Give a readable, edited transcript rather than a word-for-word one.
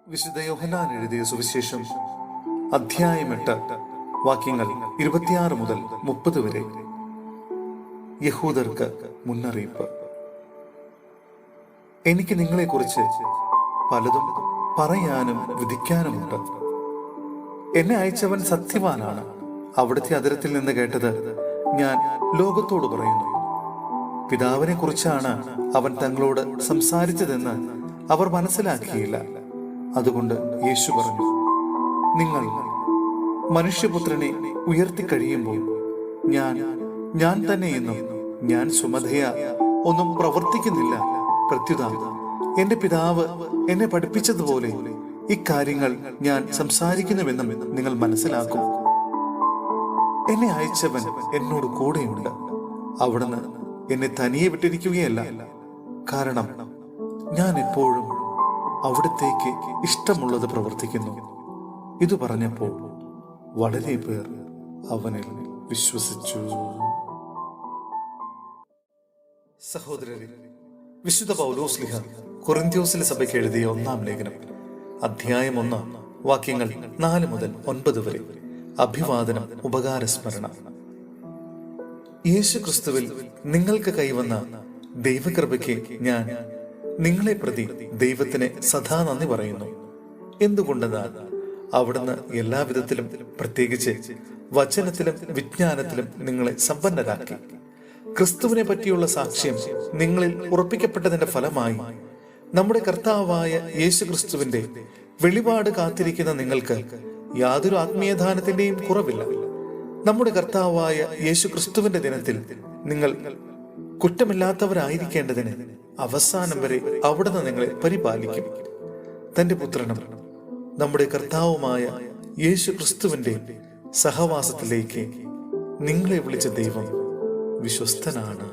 വിശുദ്ധ യോഹന്നാൻ എഴുതിയ സുവിശേഷം അധ്യായം 8 വാക്യങ്ങൾ 26 മുതൽ 30 വരെ. യഹൂദർക്ക് മുന്നറിയിപ്പ്. എനിക്ക് നിങ്ങളെക്കുറിച്ച് പലതും പറയാനും വിധിക്കാനുമുണ്ട്. എന്നെ അയച്ചവൻ സത്യവാനാണ്. അവിടുത്തെ അതിരത്തിൽ നിന്ന് കേട്ടത് ഞാൻ ലോകത്തോട് പറയുന്നു. പിതാവിനെ കുറിച്ചാണ് അവൻ തങ്ങളോട് സംസാരിച്ചതെന്ന് അവർ മനസ്സിലാക്കിയില്ല. അതുകൊണ്ട് യേശു പറഞ്ഞു, നിങ്ങൾ മനുഷ്യപുത്രനെ ഉയർത്തിക്കഴിയുമ്പോൾ ഞാൻ തന്നെയെന്നും ഞാൻ സ്വമധയാ ഒന്നും പ്രവർത്തിക്കുന്നില്ല. പ്രത്യുത എന്റെ പിതാവ് എന്നെ പഠിപ്പിച്ചതുപോലെ ഇക്കാര്യങ്ങൾ ഞാൻ സംസാരിക്കുന്നുവെന്നും നിങ്ങൾ മനസ്സിലാക്കും. എന്നെ അയച്ചവൻ എന്നോട് കൂടെയുണ്ട്. അവിടുന്ന് എന്നെ തനിയെ വിട്ടിരിക്കുകയല്ല. കാരണം ഞാൻ എപ്പോഴും അവിടത്തേക്ക് ഇഷ്ടമുള്ളത് പ്രവർത്തിക്കുന്നു. ഇത് പറഞ്ഞപ്പോൾ വളരെ പേർ അവനിൽ വിശ്വസിച്ചു. സഹോദരരെ, വിശുദ്ധ പൗലോസ്ലിഹ കൊറിന്ത്യോസിലെ സഭയ്ക്ക് എഴുതിയ 1-ാം ലേഖനം അധ്യായം 1 വാക്യങ്ങൾ 4 മുതൽ 9 വരെ. അഭിവാദനം, ഉപകാരസ്മരണ. യേശു ക്രിസ്തുവിൽ നിങ്ങൾക്ക് കൈവന്ന ദൈവകൃപയ്ക്ക് ഞാൻ നിങ്ങളെ പ്രതി ദൈവത്തിന് സദാ നന്ദി പറയുന്നു. എന്തുകൊണ്ടെന്നാൽ അവിടുന്ന് എല്ലാവിധത്തിലും, പ്രത്യേകിച്ച് വചനത്തിലും വിജ്ഞാനത്തിലും നിങ്ങളെ സമ്പന്നരാക്കി. ക്രിസ്തുവിനെ പറ്റിയുള്ള സാക്ഷ്യം നിങ്ങളിൽ ഉറപ്പിക്കപ്പെട്ടതിന്റെ ഫലമായി നമ്മുടെ കർത്താവായ യേശു ക്രിസ്തുവിന്റെ വെളിപാട് കാത്തിരിക്കുന്ന നിങ്ങൾക്ക് യാതൊരു ആത്മീയദാനത്തിന്റെയും കുറവില്ല. നമ്മുടെ കർത്താവായ യേശു ക്രിസ്തുവിന്റെ ദിനത്തിൽ നിങ്ങൾ കുറ്റമില്ലാത്തവരായിരിക്കേണ്ടതിന് അവസാനം വരെ അവിടുന്ന് നിങ്ങളെ പരിപാലിക്കും. തന്റെ പുത്രനും നമ്മുടെ കർത്താവുമായ യേശു ക്രിസ്തുവിന്റെ സഹവാസത്തിലേക്ക് നിങ്ങളെ വിളിച്ച ദൈവം വിശ്വസ്തനാണ്.